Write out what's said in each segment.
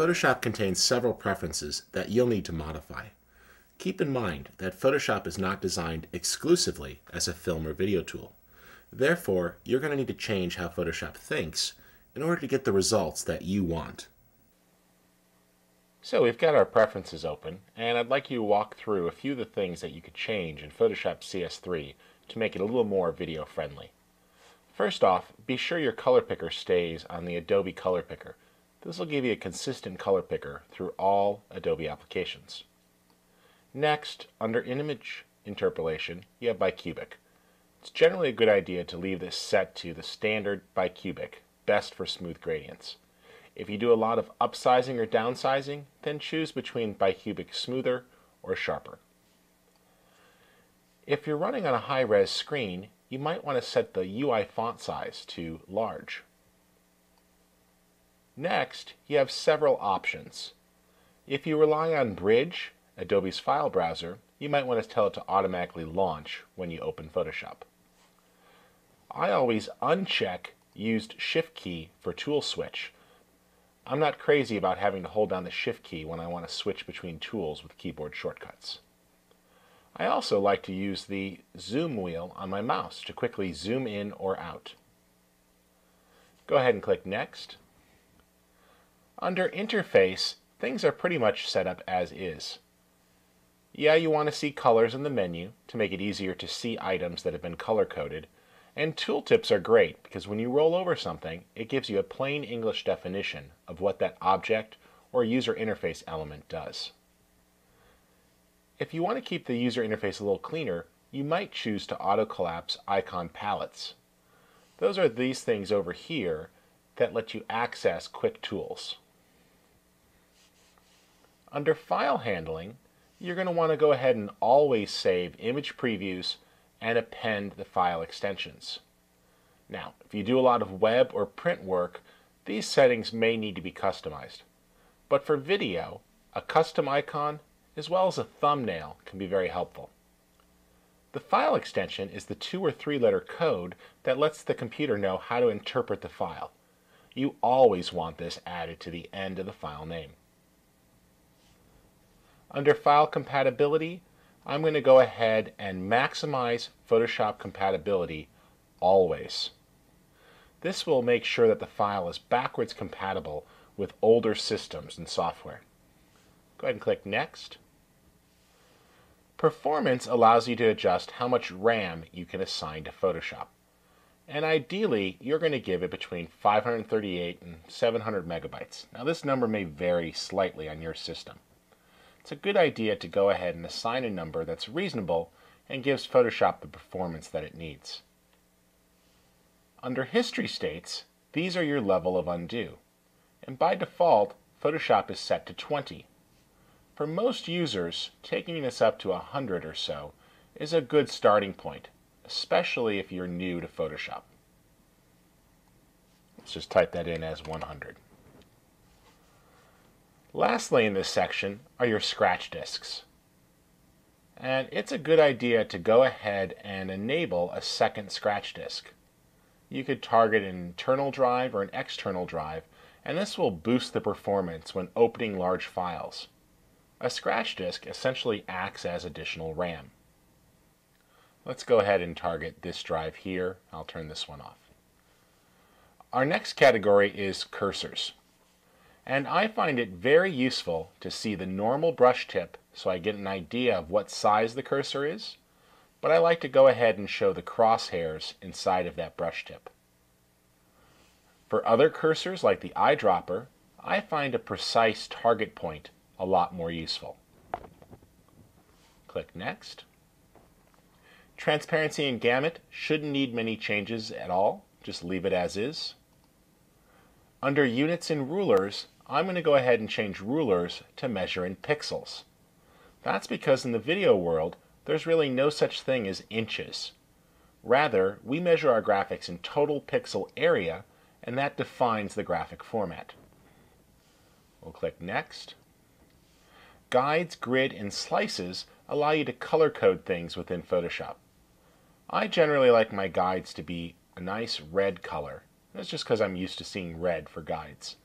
Photoshop contains several preferences that you'll need to modify. Keep in mind that Photoshop is not designed exclusively as a film or video tool. Therefore, you're going to need to change how Photoshop thinks in order to get the results that you want. So we've got our preferences open, and I'd like you to walk through a few of the things that you could change in Photoshop CS3 to make it a little more video friendly. First off, be sure your color picker stays on the Adobe Color Picker. This will give you a consistent color picker through all Adobe applications. Next, under Image Interpolation, you have bicubic. It's generally a good idea to leave this set to the standard bicubic, best for smooth gradients. If you do a lot of upsizing or downsizing, then choose between bicubic smoother or sharper. If you're running on a high-res screen, you might want to set the UI font size to large. Next, you have several options. If you rely on Bridge, Adobe's file browser, you might want to tell it to automatically launch when you open Photoshop. I always uncheck Used Shift key for tool switch. I'm not crazy about having to hold down the Shift key when I want to switch between tools with keyboard shortcuts. I also like to use the zoom wheel on my mouse to quickly zoom in or out. Go ahead and click Next. Under Interface, things are pretty much set up as is. Yeah, you want to see colors in the menu to make it easier to see items that have been color-coded, and tooltips are great because when you roll over something, it gives you a plain English definition of what that object or user interface element does. If you want to keep the user interface a little cleaner, you might choose to auto-collapse icon palettes. Those are these things over here that let you access quick tools. Under File Handling, you're going to want to go ahead and always save image previews and append the file extensions. Now, if you do a lot of web or print work, these settings may need to be customized. But for video, a custom icon as well as a thumbnail can be very helpful. The file extension is the 2 or 3 letter code that lets the computer know how to interpret the file. You always want this added to the end of the file name. Under File Compatibility, I'm going to go ahead and maximize Photoshop compatibility always. This will make sure that the file is backwards compatible with older systems and software. Go ahead and click Next. Performance allows you to adjust how much RAM you can assign to Photoshop. And ideally, you're going to give it between 538 and 700 megabytes. Now this number may vary slightly on your system. It's a good idea to go ahead and assign a number that's reasonable and gives Photoshop the performance that it needs. Under History States, these are your level of undo. And by default, Photoshop is set to 20. For most users, taking this up to 100 or so is a good starting point, especially if you're new to Photoshop. Let's just type that in as 100. Lastly in this section are your scratch disks. And it's a good idea to go ahead and enable a second scratch disk. You could target an internal drive or an external drive, and this will boost the performance when opening large files. A scratch disk essentially acts as additional RAM. Let's go ahead and target this drive here. I'll turn this one off. Our next category is cursors. And I find it very useful to see the normal brush tip so I get an idea of what size the cursor is, but I like to go ahead and show the crosshairs inside of that brush tip. For other cursors like the eyedropper, I find a precise target point a lot more useful. Click Next. Transparency in Gamut shouldn't need many changes at all, just leave it as is. Under Units and Rulers, I'm going to go ahead and change rulers to measure in pixels. That's because in the video world, there's really no such thing as inches. Rather, we measure our graphics in total pixel area, and that defines the graphic format. We'll click Next. Guides, Grid, and Slices allow you to color code things within Photoshop. I generally like my guides to be a nice red color. That's just because I'm used to seeing red for guides.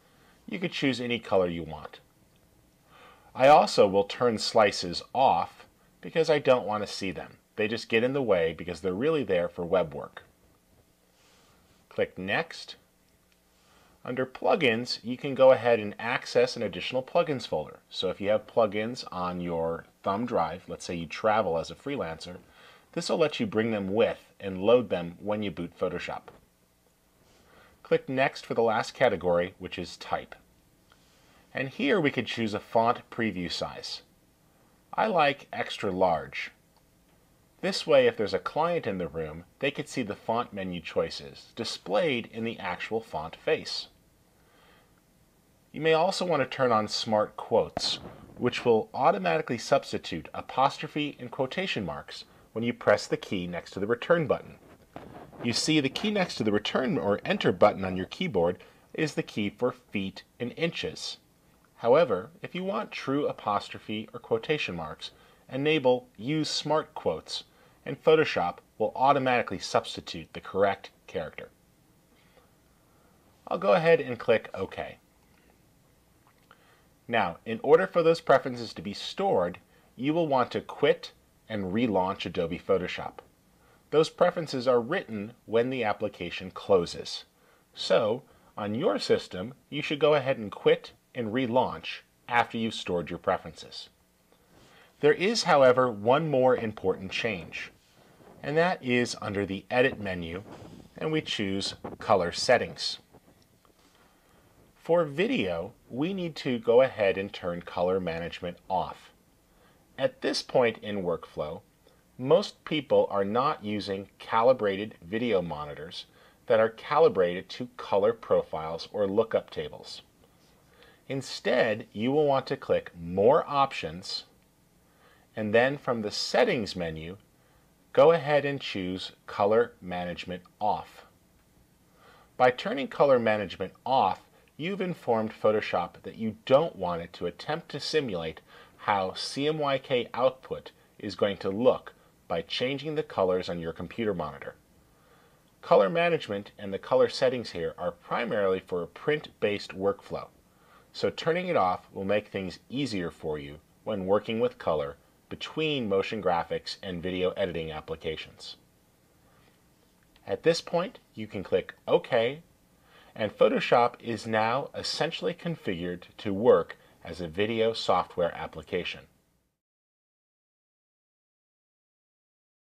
You could choose any color you want. I also will turn slices off because I don't want to see them. They just get in the way because they're really there for web work. Click Next. Under Plugins, you can go ahead and access an additional plugins folder. So if you have plugins on your thumb drive, let's say you travel as a freelancer, this will let you bring them with and load them when you boot Photoshop. Click Next for the last category, which is Type. And here we could choose a font preview size. I like extra large. This way, if there's a client in the room, they could see the font menu choices displayed in the actual font face. You may also want to turn on Smart Quotes, which will automatically substitute apostrophe and quotation marks when you press the key next to the return button. You see the key next to the return or enter button on your keyboard is the key for feet and inches. However, if you want true apostrophe or quotation marks, enable Use Smart Quotes, and Photoshop will automatically substitute the correct character. I'll go ahead and click OK. Now, in order for those preferences to be stored, you will want to quit and relaunch Adobe Photoshop. Those preferences are written when the application closes. So, on your system, you should go ahead and quit and relaunch after you've stored your preferences. There is, however, one more important change, and that is under the Edit menu, and we choose Color Settings. For video, we need to go ahead and turn color management off. At this point in workflow, most people are not using calibrated video monitors that are calibrated to color profiles or lookup tables. Instead, you will want to click More Options, and then from the Settings menu, go ahead and choose Color Management Off. By turning Color Management off, you've informed Photoshop that you don't want it to attempt to simulate how CMYK output is going to look by changing the colors on your computer monitor. Color management and the color settings here are primarily for a print-based workflow, so turning it off will make things easier for you when working with color between motion graphics and video editing applications. At this point, you can click OK, and Photoshop is now essentially configured to work as a video software application.